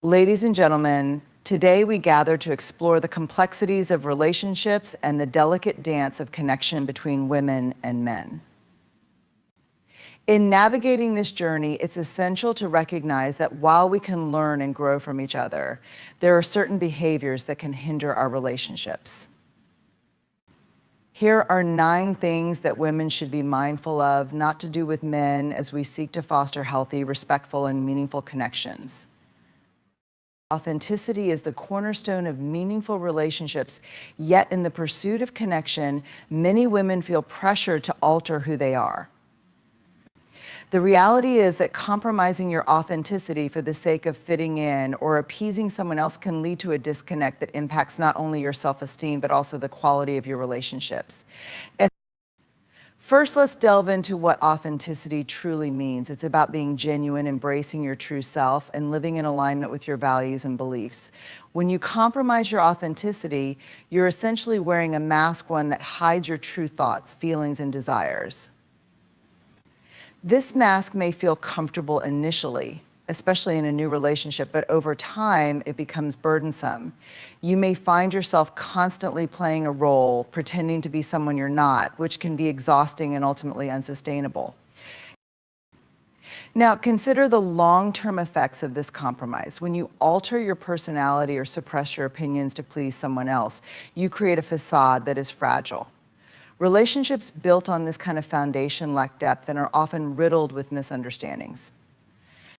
Ladies and gentlemen, today we gather to explore the complexities of relationships and the delicate dance of connection between women and men. In navigating this journey, it's essential to recognize that while we can learn and grow from each other, there are certain behaviors that can hinder our relationships. Here are 9 things that women should be mindful of, not to do with men, as we seek to foster healthy, respectful, and meaningful connections. Authenticity is the cornerstone of meaningful relationships, yet in the pursuit of connection, many women feel pressured to alter who they are. The reality is that compromising your authenticity for the sake of fitting in or appeasing someone else can lead to a disconnect that impacts not only your self-esteem, but also the quality of your relationships. And first, let's delve into what authenticity truly means. It's about being genuine, embracing your true self, and living in alignment with your values and beliefs. When you compromise your authenticity, you're essentially wearing a mask, one that hides your true thoughts, feelings, and desires. This mask may feel comfortable initially, especially in a new relationship, but over time, it becomes burdensome. You may find yourself constantly playing a role, pretending to be someone you're not, which can be exhausting and ultimately unsustainable. Now, consider the long-term effects of this compromise. When you alter your personality or suppress your opinions to please someone else, you create a facade that is fragile. Relationships built on this kind of foundation lack depth and are often riddled with misunderstandings.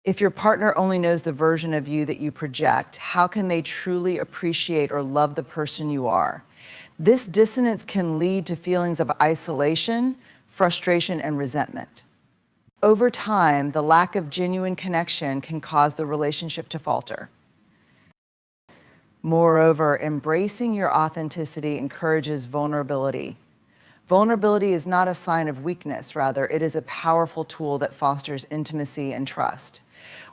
If your partner only knows the version of you that you project, how can they truly appreciate or love the person you are? This dissonance can lead to feelings of isolation, frustration, and resentment. Over time, the lack of genuine connection can cause the relationship to falter. Moreover, embracing your authenticity encourages vulnerability. Vulnerability is not a sign of weakness, rather, it is a powerful tool that fosters intimacy and trust.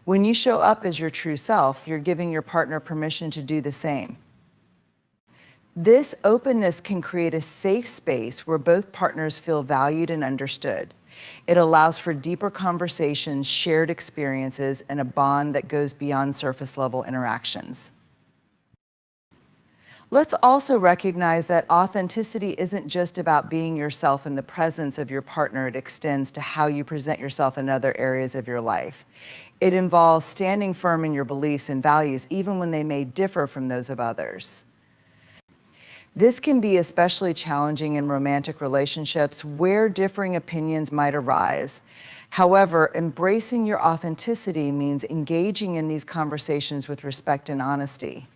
When you show up as your true self, you're giving your partner permission to do the same. This openness can create a safe space where both partners feel valued and understood. It allows for deeper conversations, shared experiences, and a bond that goes beyond surface-level interactions. Let's also recognize that authenticity isn't just about being yourself in the presence of your partner. It extends to how you present yourself in other areas of your life. It involves standing firm in your beliefs and values, even when they may differ from those of others. This can be especially challenging in romantic relationships where differing opinions might arise. However, embracing your authenticity means engaging in these conversations with respect and honesty.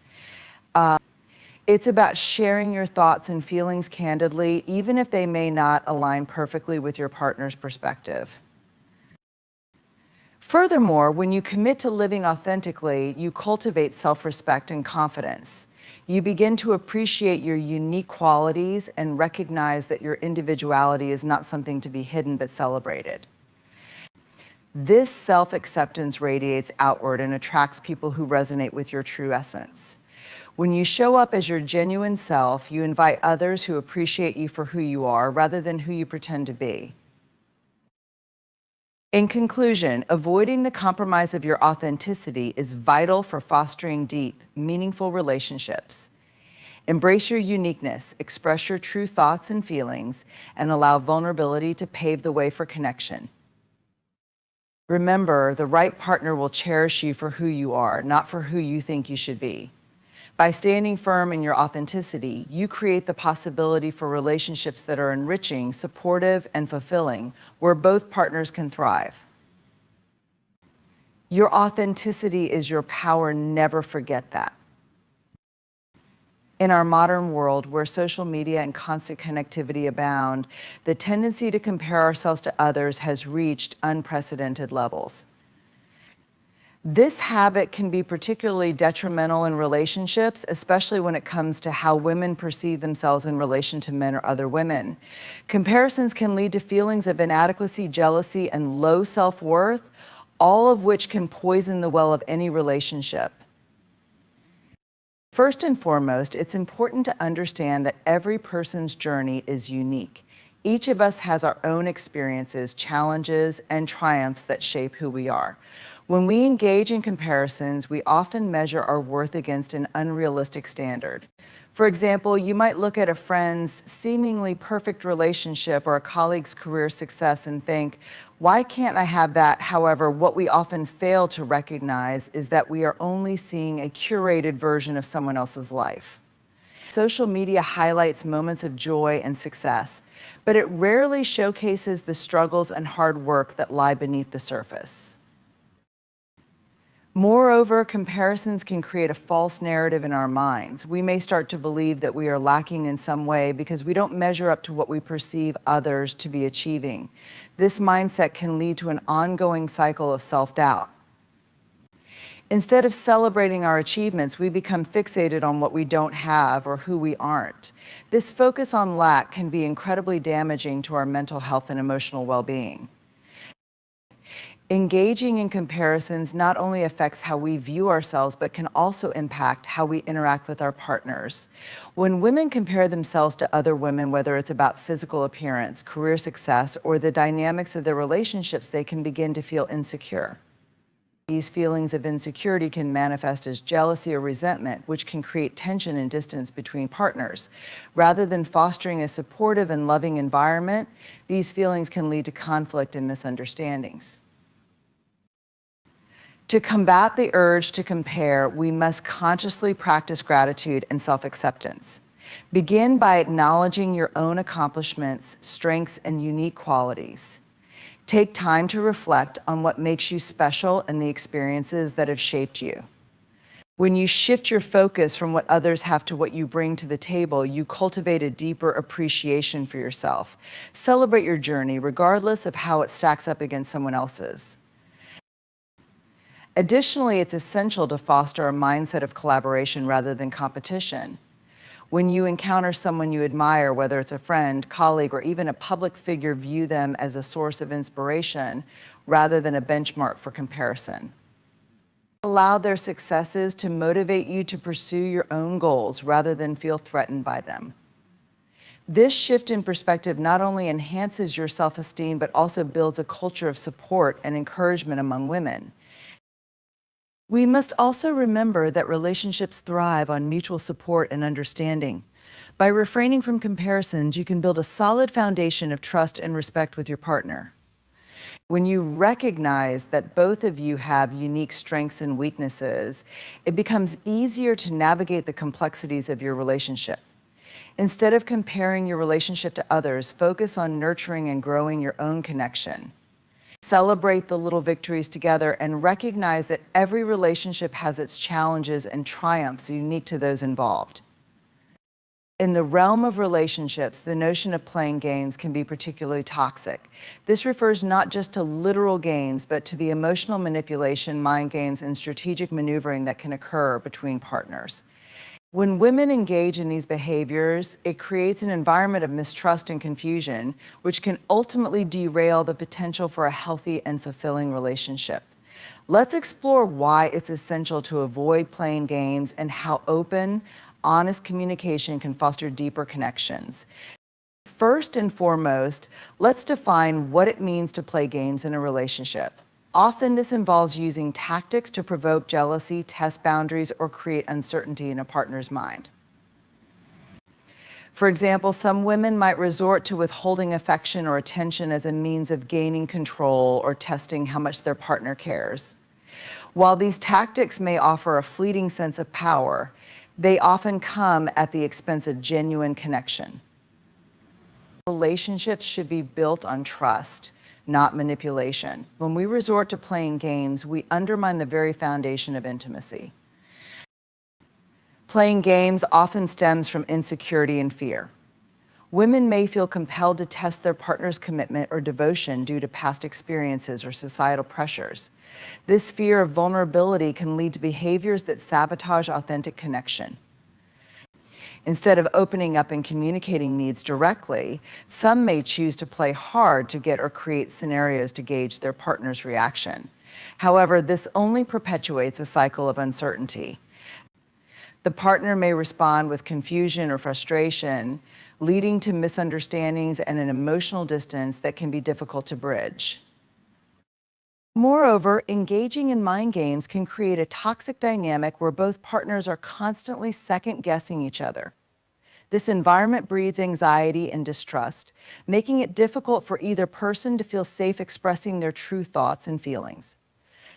It's about sharing your thoughts and feelings candidly, even if they may not align perfectly with your partner's perspective. Furthermore, when you commit to living authentically, you cultivate self-respect and confidence. You begin to appreciate your unique qualities and recognize that your individuality is not something to be hidden but celebrated. This self-acceptance radiates outward and attracts people who resonate with your true essence. When you show up as your genuine self, you invite others who appreciate you for who you are rather than who you pretend to be. In conclusion, avoiding the compromise of your authenticity is vital for fostering deep, meaningful relationships. Embrace your uniqueness, express your true thoughts and feelings, and allow vulnerability to pave the way for connection. Remember, the right partner will cherish you for who you are, not for who you think you should be. By standing firm in your authenticity, you create the possibility for relationships that are enriching, supportive, and fulfilling, where both partners can thrive. Your authenticity is your power. Never forget that. In our modern world, where social media and constant connectivity abound, the tendency to compare ourselves to others has reached unprecedented levels. This habit can be particularly detrimental in relationships, especially when it comes to how women perceive themselves in relation to men or other women. Comparisons can lead to feelings of inadequacy, jealousy, and low self-worth, all of which can poison the well of any relationship. First and foremost, it's important to understand that every person's journey is unique. Each of us has our own experiences, challenges, and triumphs that shape who we are. When we engage in comparisons, we often measure our worth against an unrealistic standard. For example, you might look at a friend's seemingly perfect relationship or a colleague's career success and think, why can't I have that? However, what we often fail to recognize is that we are only seeing a curated version of someone else's life. Social media highlights moments of joy and success, but it rarely showcases the struggles and hard work that lie beneath the surface. Moreover, comparisons can create a false narrative in our minds. We may start to believe that we are lacking in some way because we don't measure up to what we perceive others to be achieving. This mindset can lead to an ongoing cycle of self-doubt. Instead of celebrating our achievements, we become fixated on what we don't have or who we aren't. This focus on lack can be incredibly damaging to our mental health and emotional well-being. Engaging in comparisons not only affects how we view ourselves, but can also impact how we interact with our partners. When women compare themselves to other women, whether it's about physical appearance, career success, or the dynamics of their relationships, they can begin to feel insecure. These feelings of insecurity can manifest as jealousy or resentment, which can create tension and distance between partners. Rather than fostering a supportive and loving environment, these feelings can lead to conflict and misunderstandings. To combat the urge to compare, we must consciously practice gratitude and self-acceptance. Begin by acknowledging your own accomplishments, strengths, and unique qualities. Take time to reflect on what makes you special and the experiences that have shaped you. When you shift your focus from what others have to what you bring to the table, you cultivate a deeper appreciation for yourself. Celebrate your journey, regardless of how it stacks up against someone else's. Additionally, it's essential to foster a mindset of collaboration rather than competition. When you encounter someone you admire, whether it's a friend, colleague, or even a public figure, view them as a source of inspiration rather than a benchmark for comparison. Allow their successes to motivate you to pursue your own goals rather than feel threatened by them. This shift in perspective not only enhances your self-esteem, but also builds a culture of support and encouragement among women. We must also remember that relationships thrive on mutual support and understanding. By refraining from comparisons, you can build a solid foundation of trust and respect with your partner. When you recognize that both of you have unique strengths and weaknesses, it becomes easier to navigate the complexities of your relationship. Instead of comparing your relationship to others, focus on nurturing and growing your own connection. Celebrate the little victories together and recognize that every relationship has its challenges and triumphs unique to those involved. In the realm of relationships, the notion of playing games can be particularly toxic. This refers not just to literal games, but to the emotional manipulation, mind games, and strategic maneuvering that can occur between partners. When women engage in these behaviors, it creates an environment of mistrust and confusion, which can ultimately derail the potential for a healthy and fulfilling relationship. Let's explore why it's essential to avoid playing games and how open, honest communication can foster deeper connections. First and foremost, let's define what it means to play games in a relationship. Often this involves using tactics to provoke jealousy, test boundaries, or create uncertainty in a partner's mind. For example, some women might resort to withholding affection or attention as a means of gaining control or testing how much their partner cares. While these tactics may offer a fleeting sense of power, they often come at the expense of genuine connection. Relationships should be built on trust, not manipulation. When we resort to playing games, we undermine the very foundation of intimacy. Playing games often stems from insecurity and fear. Women may feel compelled to test their partner's commitment or devotion due to past experiences or societal pressures. This fear of vulnerability can lead to behaviors that sabotage authentic connection. Instead of opening up and communicating needs directly, some may choose to play hard to get or create scenarios to gauge their partner's reaction. However, this only perpetuates a cycle of uncertainty. The partner may respond with confusion or frustration, leading to misunderstandings and an emotional distance that can be difficult to bridge. Moreover, engaging in mind games can create a toxic dynamic where both partners are constantly second-guessing each other. This environment breeds anxiety and distrust, making it difficult for either person to feel safe expressing their true thoughts and feelings.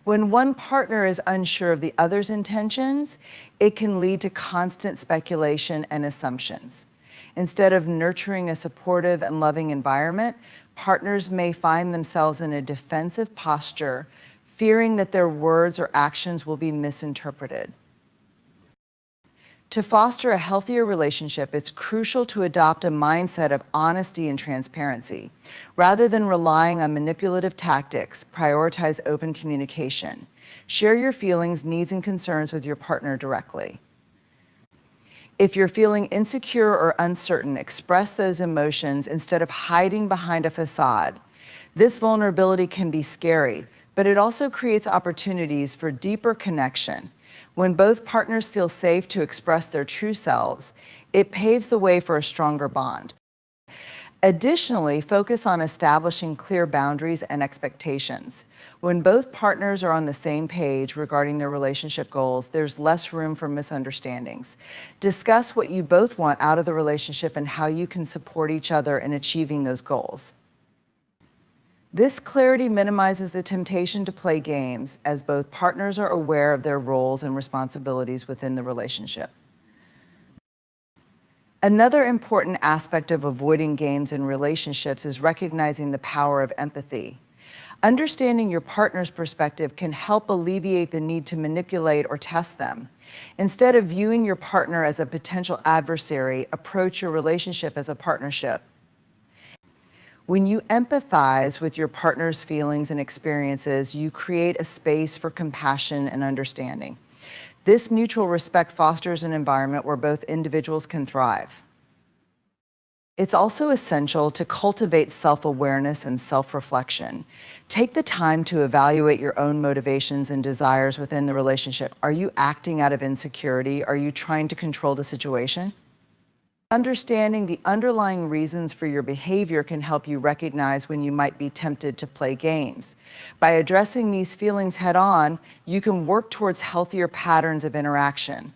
When one partner is unsure of the other's intentions, it can lead to constant speculation and assumptions. Instead of nurturing a supportive and loving environment, partners may find themselves in a defensive posture, fearing that their words or actions will be misinterpreted. To foster a healthier relationship, it's crucial to adopt a mindset of honesty and transparency. Rather than relying on manipulative tactics, prioritize open communication. Share your feelings, needs, and concerns with your partner directly. If you're feeling insecure or uncertain, express those emotions instead of hiding behind a facade. This vulnerability can be scary, but it also creates opportunities for deeper connection. When both partners feel safe to express their true selves, it paves the way for a stronger bond. Additionally, focus on establishing clear boundaries and expectations. When both partners are on the same page regarding their relationship goals, there's less room for misunderstandings. Discuss what you both want out of the relationship and how you can support each other in achieving those goals. This clarity minimizes the temptation to play games, as both partners are aware of their roles and responsibilities within the relationship. Another important aspect of avoiding games in relationships is recognizing the power of empathy. Understanding your partner's perspective can help alleviate the need to manipulate or test them. Instead of viewing your partner as a potential adversary, approach your relationship as a partnership. When you empathize with your partner's feelings and experiences, you create a space for compassion and understanding. This mutual respect fosters an environment where both individuals can thrive. It's also essential to cultivate self-awareness and self-reflection. Take the time to evaluate your own motivations and desires within the relationship. Are you acting out of insecurity? Are you trying to control the situation? Understanding the underlying reasons for your behavior can help you recognize when you might be tempted to play games. By addressing these feelings head-on, you can work towards healthier patterns of interaction.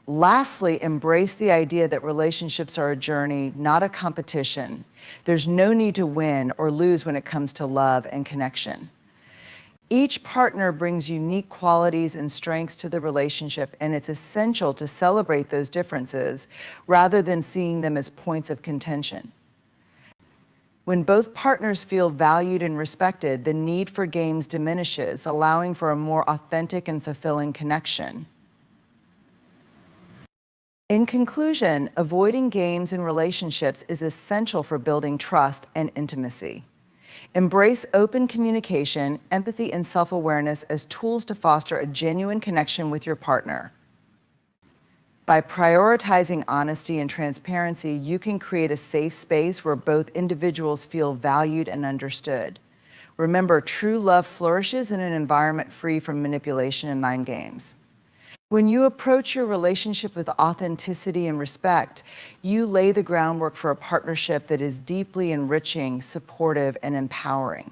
Lastly, embrace the idea that relationships are a journey, not a competition. There's no need to win or lose when it comes to love and connection. Each partner brings unique qualities and strengths to the relationship, and it's essential to celebrate those differences rather than seeing them as points of contention. When both partners feel valued and respected, the need for games diminishes, allowing for a more authentic and fulfilling connection. In conclusion, avoiding games in relationships is essential for building trust and intimacy. Embrace open communication, empathy, and self-awareness as tools to foster a genuine connection with your partner. By prioritizing honesty and transparency, you can create a safe space where both individuals feel valued and understood. Remember, true love flourishes in an environment free from manipulation and mind games. When you approach your relationship with authenticity and respect, you lay the groundwork for a partnership that is deeply enriching, supportive, and empowering.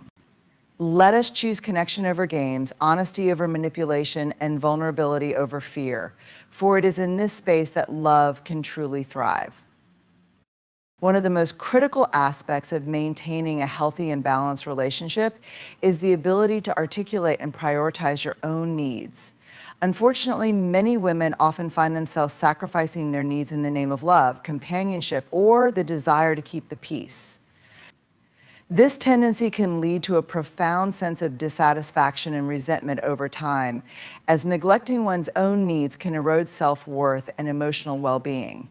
Let us choose connection over games, honesty over manipulation, and vulnerability over fear, for it is in this space that love can truly thrive. One of the most critical aspects of maintaining a healthy and balanced relationship is the ability to articulate and prioritize your own needs. Unfortunately, many women often find themselves sacrificing their needs in the name of love, companionship, or the desire to keep the peace. This tendency can lead to a profound sense of dissatisfaction and resentment over time, as neglecting one's own needs can erode self-worth and emotional well-being.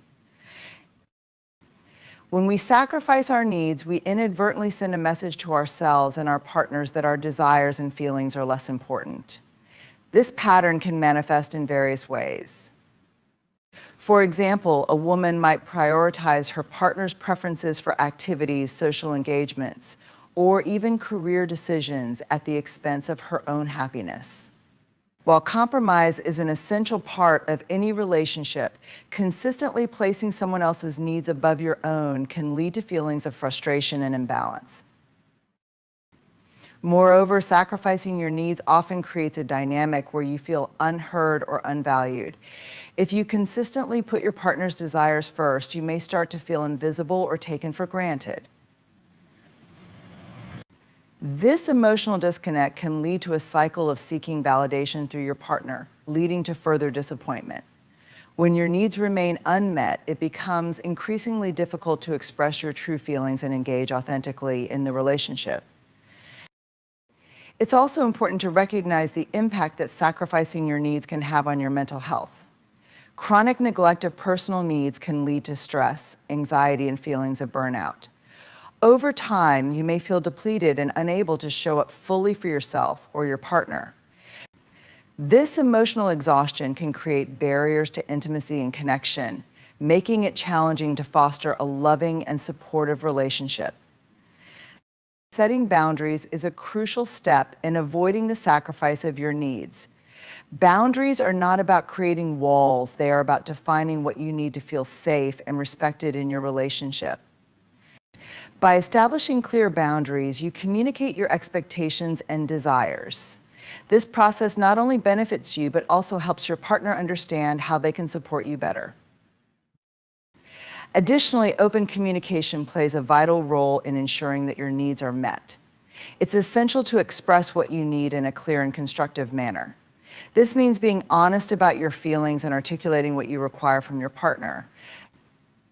When we sacrifice our needs, we inadvertently send a message to ourselves and our partners that our desires and feelings are less important. This pattern can manifest in various ways. For example, a woman might prioritize her partner's preferences for activities, social engagements, or even career decisions at the expense of her own happiness. While compromise is an essential part of any relationship, consistently placing someone else's needs above your own can lead to feelings of frustration and imbalance. Moreover, sacrificing your needs often creates a dynamic where you feel unheard or unvalued. If you consistently put your partner's desires first, you may start to feel invisible or taken for granted. This emotional disconnect can lead to a cycle of seeking validation through your partner, leading to further disappointment. When your needs remain unmet, it becomes increasingly difficult to express your true feelings and engage authentically in the relationship. It's also important to recognize the impact that sacrificing your needs can have on your mental health. Chronic neglect of personal needs can lead to stress, anxiety, and feelings of burnout. Over time, you may feel depleted and unable to show up fully for yourself or your partner. This emotional exhaustion can create barriers to intimacy and connection, making it challenging to foster a loving and supportive relationship. Setting boundaries is a crucial step in avoiding the sacrifice of your needs. Boundaries are not about creating walls, they are about defining what you need to feel safe and respected in your relationship. By establishing clear boundaries, you communicate your expectations and desires. This process not only benefits you, but also helps your partner understand how they can support you better. Additionally, open communication plays a vital role in ensuring that your needs are met. It's essential to express what you need in a clear and constructive manner. This means being honest about your feelings and articulating what you require from your partner.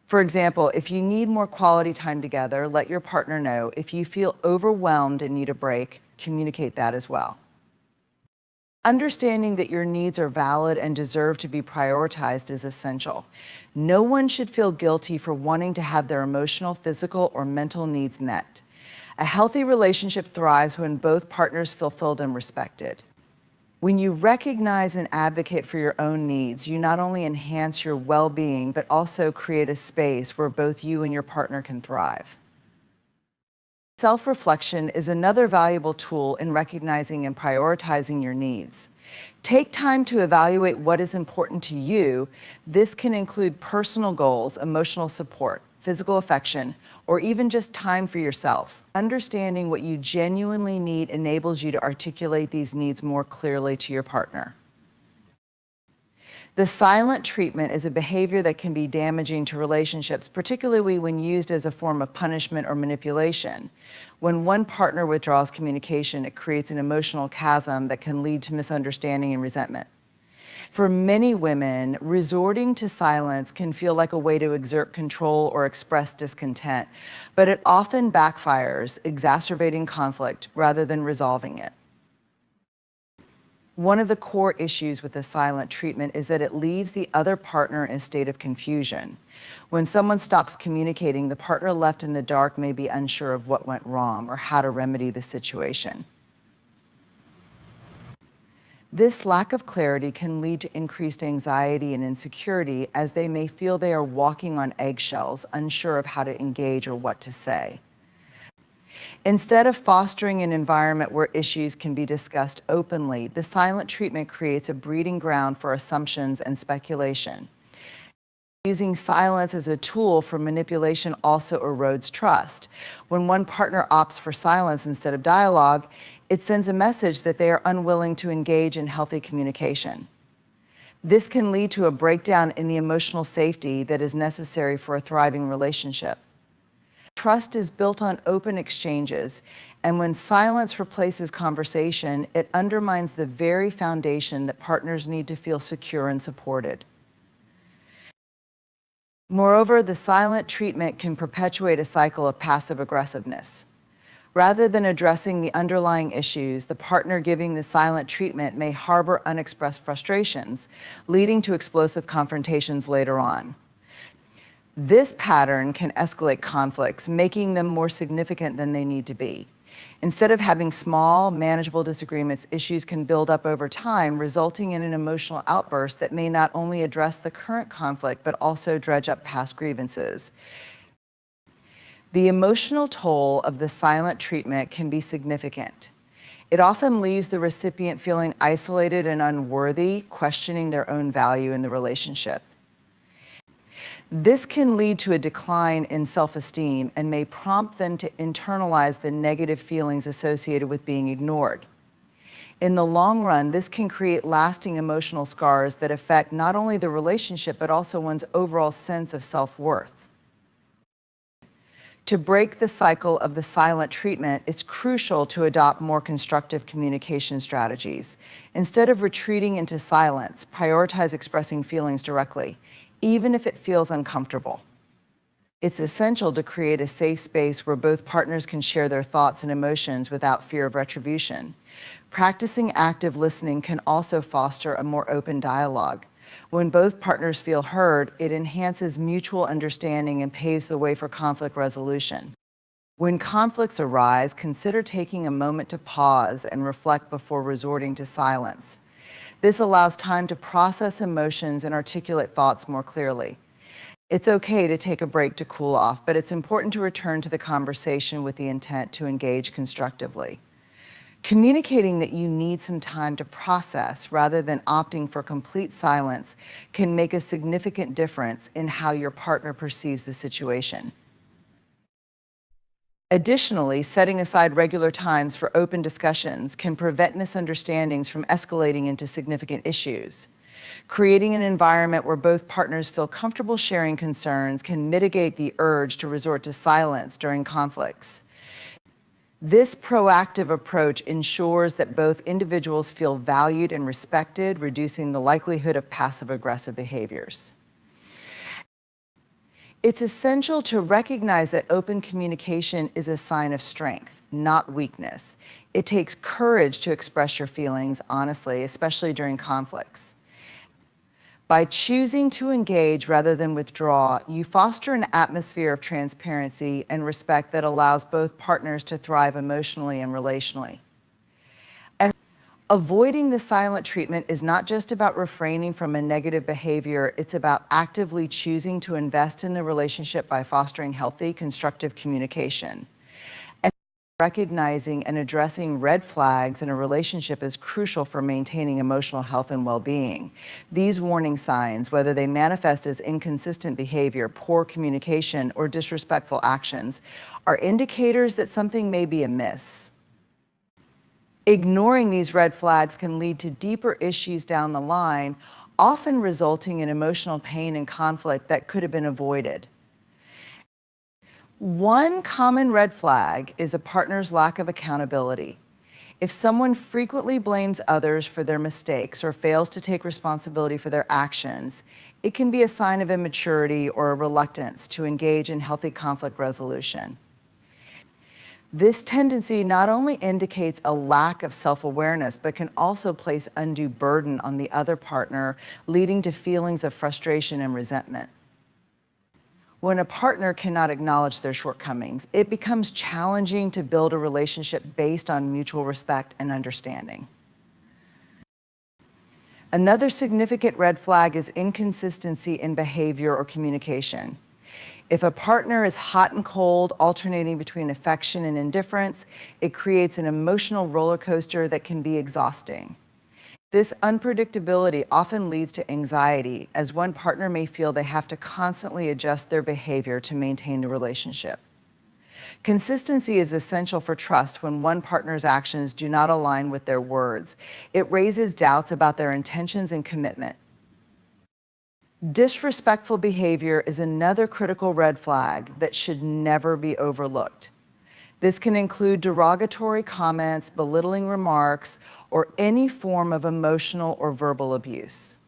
For example, if you need more quality time together, let your partner know. If you feel overwhelmed and need a break, communicate that as well. Understanding that your needs are valid and deserve to be prioritized is essential. No one should feel guilty for wanting to have their emotional, physical, or mental needs met. A healthy relationship thrives when both partners feel fulfilled and respected. When you recognize and advocate for your own needs, you not only enhance your well-being, but also create a space where both you and your partner can thrive. Self-reflection is another valuable tool in recognizing and prioritizing your needs. Take time to evaluate what is important to you. This can include personal goals, emotional support, physical affection, or even just time for yourself. Understanding what you genuinely need enables you to articulate these needs more clearly to your partner. The silent treatment is a behavior that can be damaging to relationships, particularly when used as a form of punishment or manipulation. When one partner withdraws communication, it creates an emotional chasm that can lead to misunderstanding and resentment. For many women, resorting to silence can feel like a way to exert control or express discontent, but it often backfires, exacerbating conflict rather than resolving it. One of the core issues with the silent treatment is that it leaves the other partner in a state of confusion. When someone stops communicating, the partner left in the dark may be unsure of what went wrong or how to remedy the situation. This lack of clarity can lead to increased anxiety and insecurity, as they may feel they are walking on eggshells, unsure of how to engage or what to say. Instead of fostering an environment where issues can be discussed openly, the silent treatment creates a breeding ground for assumptions and speculation. Using silence as a tool for manipulation also erodes trust. When one partner opts for silence instead of dialogue, it sends a message that they are unwilling to engage in healthy communication. This can lead to a breakdown in the emotional safety that is necessary for a thriving relationship. Trust is built on open exchanges, and when silence replaces conversation, it undermines the very foundation that partners need to feel secure and supported. Moreover, the silent treatment can perpetuate a cycle of passive aggressiveness. Rather than addressing the underlying issues, the partner giving the silent treatment may harbor unexpressed frustrations, leading to explosive confrontations later on. This pattern can escalate conflicts, making them more significant than they need to be. Instead of having small, manageable disagreements, issues can build up over time, resulting in an emotional outburst that may not only address the current conflict, but also dredge up past grievances. The emotional toll of the silent treatment can be significant. It often leaves the recipient feeling isolated and unworthy, questioning their own value in the relationship. This can lead to a decline in self-esteem and may prompt them to internalize the negative feelings associated with being ignored. In the long run, this can create lasting emotional scars that affect not only the relationship, but also one's overall sense of self-worth. To break the cycle of the silent treatment, it's crucial to adopt more constructive communication strategies. Instead of retreating into silence, prioritize expressing feelings directly, even if it feels uncomfortable. It's essential to create a safe space where both partners can share their thoughts and emotions without fear of retribution. Practicing active listening can also foster a more open dialogue. When both partners feel heard, it enhances mutual understanding and paves the way for conflict resolution. When conflicts arise, consider taking a moment to pause and reflect before resorting to silence. This allows time to process emotions and articulate thoughts more clearly. It's okay to take a break to cool off, but it's important to return to the conversation with the intent to engage constructively. Communicating that you need some time to process rather than opting for complete silence can make a significant difference in how your partner perceives the situation. Additionally, setting aside regular times for open discussions can prevent misunderstandings from escalating into significant issues. Creating an environment where both partners feel comfortable sharing concerns can mitigate the urge to resort to silence during conflicts. This proactive approach ensures that both individuals feel valued and respected, reducing the likelihood of passive-aggressive behaviors. It's essential to recognize that open communication is a sign of strength, not weakness. It takes courage to express your feelings honestly, especially during conflicts. By choosing to engage rather than withdraw, you foster an atmosphere of transparency and respect that allows both partners to thrive emotionally and relationally. And avoiding the silent treatment is not just about refraining from a negative behavior, it's about actively choosing to invest in the relationship by fostering healthy, constructive communication. Recognizing and addressing red flags in a relationship is crucial for maintaining emotional health and well-being. These warning signs, whether they manifest as inconsistent behavior, poor communication, or disrespectful actions, are indicators that something may be amiss. Ignoring these red flags can lead to deeper issues down the line, often resulting in emotional pain and conflict that could have been avoided. One common red flag is a partner's lack of accountability. If someone frequently blames others for their mistakes or fails to take responsibility for their actions, it can be a sign of immaturity or a reluctance to engage in healthy conflict resolution. This tendency not only indicates a lack of self-awareness, but can also place undue burden on the other partner, leading to feelings of frustration and resentment. When a partner cannot acknowledge their shortcomings, it becomes challenging to build a relationship based on mutual respect and understanding. Another significant red flag is inconsistency in behavior or communication. If a partner is hot and cold, alternating between affection and indifference, it creates an emotional roller coaster that can be exhausting. This unpredictability often leads to anxiety, as one partner may feel they have to constantly adjust their behavior to maintain the relationship. Consistency is essential for trust when one partner's actions do not align with their words. It raises doubts about their intentions and commitment. Disrespectful behavior is another critical red flag that should never be overlooked. This can include derogatory comments, belittling remarks, or any form of emotional or verbal abuse.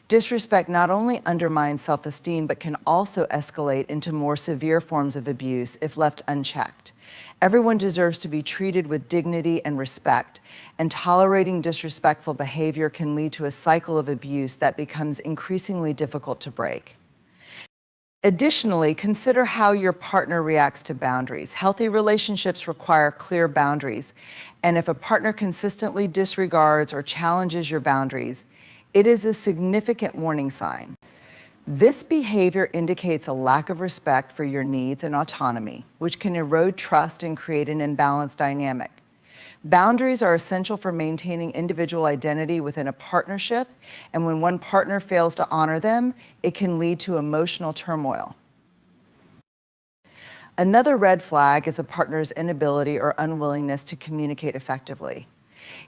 Disrespect not only undermines self-esteem, but can also escalate into more severe forms of abuse if left unchecked. Everyone deserves to be treated with dignity and respect, and tolerating disrespectful behavior can lead to a cycle of abuse that becomes increasingly difficult to break. Additionally, consider how your partner reacts to boundaries. Healthy relationships require clear boundaries, and if a partner consistently disregards or challenges your boundaries, it is a significant warning sign. This behavior indicates a lack of respect for your needs and autonomy, which can erode trust and create an imbalanced dynamic. Boundaries are essential for maintaining individual identity within a partnership, and when one partner fails to honor them, it can lead to emotional turmoil. Another red flag is a partner's inability or unwillingness to communicate effectively.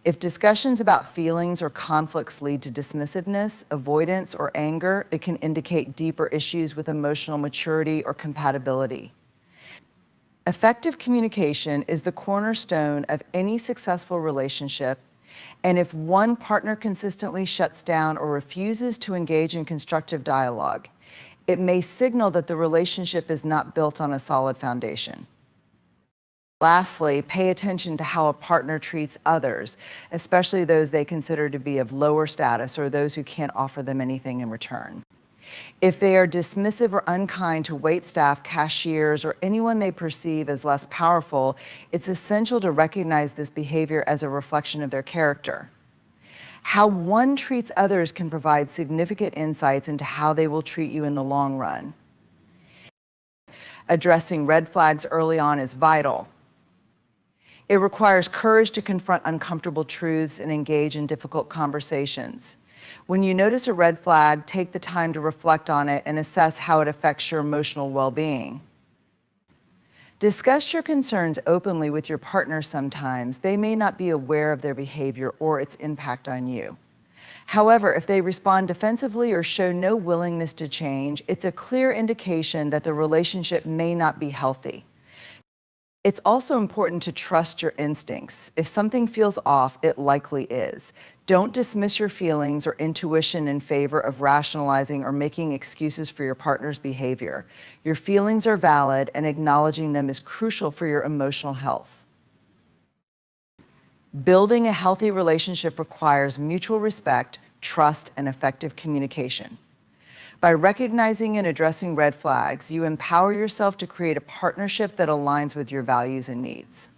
If discussions about feelings or conflicts lead to dismissiveness, avoidance, or anger, it can indicate deeper issues with emotional maturity or compatibility. Effective communication is the cornerstone of any successful relationship, and if one partner consistently shuts down or refuses to engage in constructive dialogue, it may signal that the relationship is not built on a solid foundation. Lastly, pay attention to how a partner treats others, especially those they consider to be of lower status or those who can't offer them anything in return. If they are dismissive or unkind to waitstaff, cashiers, or anyone they perceive as less powerful, it's essential to recognize this behavior as a reflection of their character. How one treats others can provide significant insights into how they will treat you in the long run. Addressing red flags early on is vital. It requires courage to confront uncomfortable truths and engage in difficult conversations. When you notice a red flag, take the time to reflect on it and assess how it affects your emotional well-being. Discuss your concerns openly with your partner sometimes. They may not be aware of their behavior or its impact on you. However, if they respond defensively or show no willingness to change, it's a clear indication that the relationship may not be healthy. It's also important to trust your instincts. If something feels off, it likely is. Don't dismiss your feelings or intuition in favor of rationalizing or making excuses for your partner's behavior. Your feelings are valid, and acknowledging them is crucial for your emotional health. Building a healthy relationship requires mutual respect, trust, and effective communication. By recognizing and addressing red flags, you empower yourself to create a partnership that aligns with your values and needs.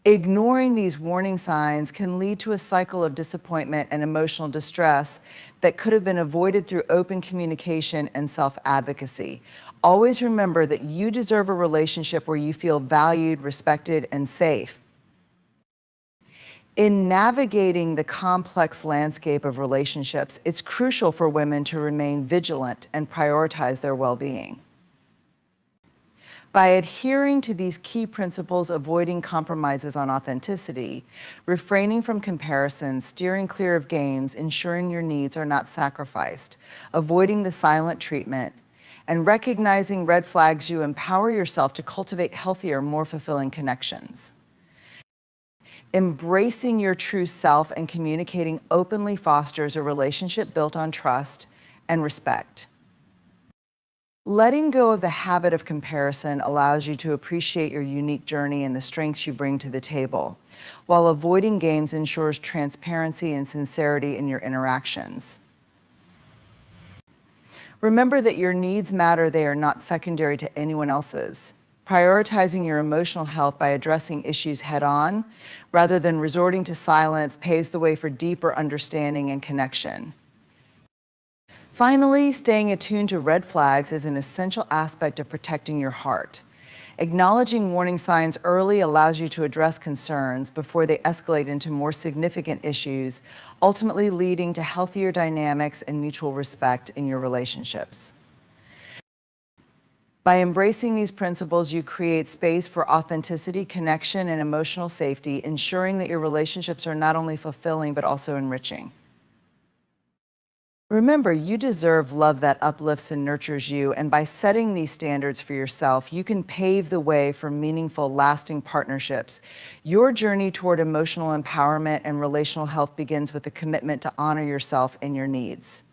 Ignoring these warning signs can lead to a cycle of disappointment and emotional distress that could have been avoided through open communication and self-advocacy. Always remember that you deserve a relationship where you feel valued, respected, and safe. In navigating the complex landscape of relationships, it's crucial for women to remain vigilant and prioritize their well-being. By adhering to these key principles, avoiding compromises on authenticity, refraining from comparison, steering clear of games, ensuring your needs are not sacrificed, avoiding the silent treatment, and recognizing red flags, you empower yourself to cultivate healthier, more fulfilling connections. Embracing your true self and communicating openly fosters a relationship built on trust and respect. Letting go of the habit of comparison allows you to appreciate your unique journey and the strengths you bring to the table, while avoiding games ensures transparency and sincerity in your interactions. Remember that your needs matter, they are not secondary to anyone else's. Prioritizing your emotional health by addressing issues head-on, rather than resorting to silence, paves the way for deeper understanding and connection. Finally, staying attuned to red flags is an essential aspect of protecting your heart. Acknowledging warning signs early allows you to address concerns before they escalate into more significant issues, ultimately leading to healthier dynamics and mutual respect in your relationships. By embracing these principles, you create space for authenticity, connection, and emotional safety, ensuring that your relationships are not only fulfilling but also enriching. Remember, you deserve love that uplifts and nurtures you, and by setting these standards for yourself, you can pave the way for meaningful, lasting partnerships. Your journey toward emotional empowerment and relational health begins with a commitment to honor yourself and your needs.